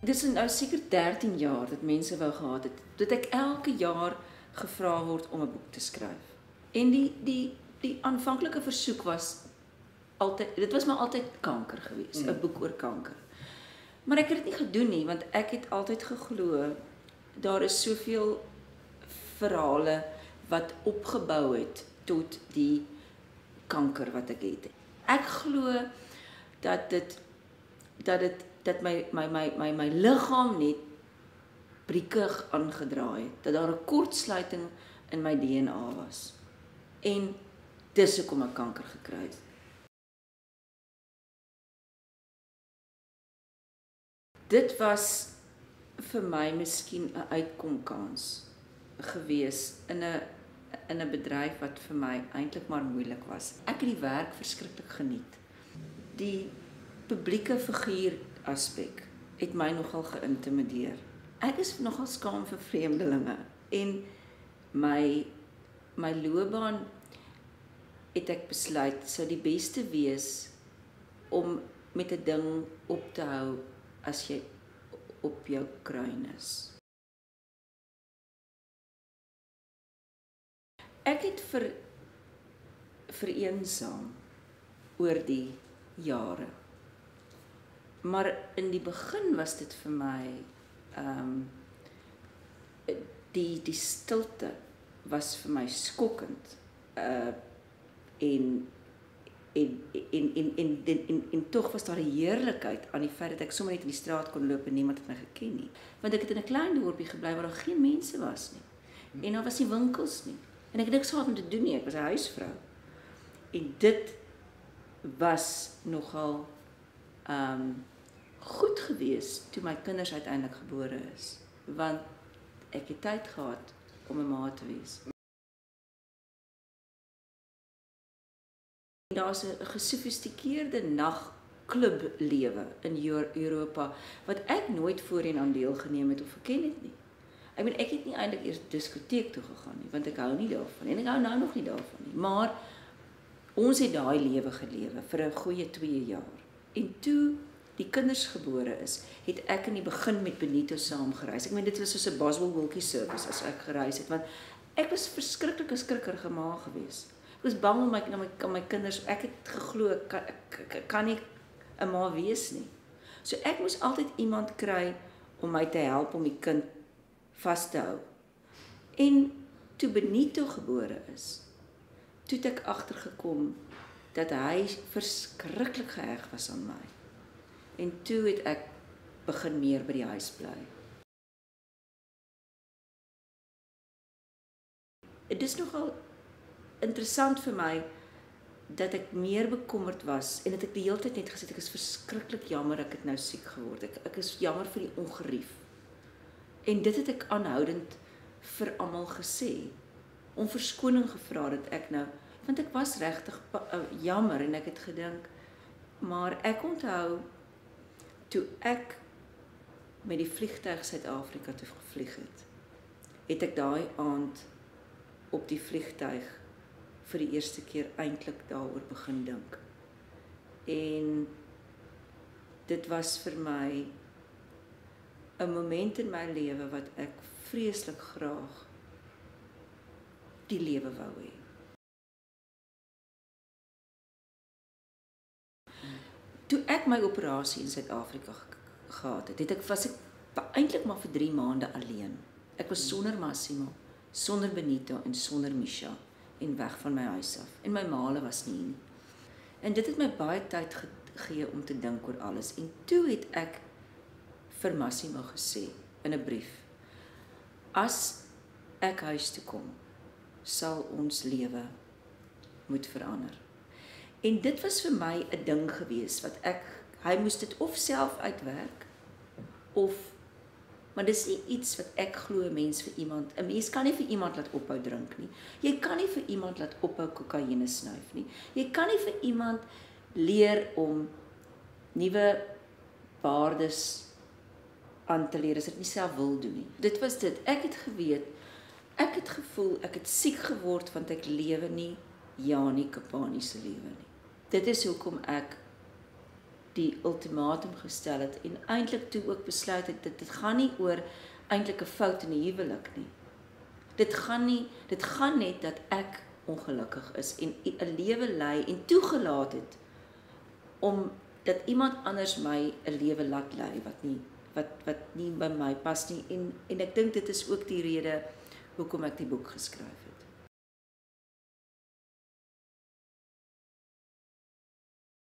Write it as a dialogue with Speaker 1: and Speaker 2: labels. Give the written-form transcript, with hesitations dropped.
Speaker 1: Dis nou seker 13 jaar dat mense wou gehad het, dat ek elke jaar gevra word om 'n boek te skryf. En die aanvanklike versoek was altyd, dit was maar altyd kanker geweest, 'n boek oor kanker. Maar ek het dit nie gedoen nie, want ek het altyd geglo daar is soveel verhale wat opgebou het tot die kanker wat ek het. Ek glo dat my liggaam net briekig aangedraai het, dat daar 'n kortsluiting in my DNA was. En dis hoekom ek kanker gekry het. Dit was vir my miskien 'n uitkomkans gewees in 'n bedryf wat vir my eintlik maar moeilik was. Ek het die werk verskriklik geniet. Die publieke figuur aspek het my nogal geïntimideer. Ek is nogal skaam vir vreemdelinge en my loopbaan het ek besluit sou die beste wees om met 'n ding op te hou as jy op jou kruin is. Ek het vereensaam oor die jare. Maar in die begin was dit vir my die stilte was vir my skokkend. En tog was daar 'n heerlikheid aan die feit dat ek sommer net in die straat kon loop en niemand het my geken nie. Want ek het in 'n klein dorpie gebly waar daar geen mense was nie. En daar was nie winkels nie. En ek het niks gehad om te doen nie, ek was 'n huisvrou. En dit was nogal goed gewees toe my kinders uiteindelik gebore is, want ek het tyd gehad om 'n ma te wees. Daar's 'n gesofistikeerde nagklublewe in Europa wat ek nooit voorheen aan deelgeneem het of geken het nie. Ek het nie eintlik eers diskoteek toe gegaan nie, want ek hou nie daarvan en ek hou nou nog nie daarvan nie. Maar ons het daai lewe gelewe vir 'n goeie 2 jaar. En toe die kinders gebore is, het ek in die begin met Benito saam gereis. Dit was soos 'n Boswell Wilkie service as ek gereis het, want ek was verskriklike skrikkerige ma gewees. Ek was bang om my kinders, ek het geglo ek kan nie 'n ma wees nie. So ek moes altyd iemand kry om my te help om die kind vas te hou. En toe Benito gebore is, toe het ek agtergekom dat hy verskriklik geheg was aan my. En toe het ek begin meer by die huis bly. Dit is nogal interessant vir my dat ek meer bekommerd was en dat ek die hele tyd net gesê het ek is verskriklik jammer ek het nou siek geword. Ek is jammer vir die ongerief. En dit het ek aanhoudend vir almal gesê. Om verskoning gevra dat ek nou, want ek was regtig jammer en ek het gedink, maar ek onthou toe ek met die vliegtuig Suid-Afrika toe gevlieg het ek daai aand op die vliegtuig vir die eerste keer eintlik daaroor begin dink. En dit was vir my 'n moment in my lewe wat ek vreeslik graag die lewe wou hê. Toe ek my operasie in Suid-Afrika gehad het, was ek eintlik maar vir 3 maande alleen. Ek was sonder Massimo, sonder Benito en sonder Misha en weg van my huis af. En my maale was nie. En dit het my baie tyd gegee om te dink oor alles. En toe het ek vir Massimo gesê in 'n brief: as ek huis toe kom, sal ons lewe moet verander. En dit was vir my 'n ding gewees wat hy moes dit of self uitwerk of, maar dis nie iets wat ek glo 'n mens kan nie vir iemand laat ophou drink nie. Jy kan nie vir iemand laat ophou kokaine snuif nie. Jy kan nie vir iemand leer om nuwe waardes aan te leer as dit nie self wil doen nie. Dit was dit. Ek het geweet, ek het gevoel ek het siek geword want ek lewe nie Janie Kapani se lewe nie. Dit is hoekom ek die ultimatum gestel het en eintlik toe ook besluit het dit gaan nie oor eintlik 'n fout in die huwelik nie. Dit gaan net dat ek ongelukkig is en 'n lewe lei en toegelaat het om dat iemand anders my 'n lewe laat lei wat nie by my pas nie en ek dink dit is ook die rede hoekom ek die boek geskryf het.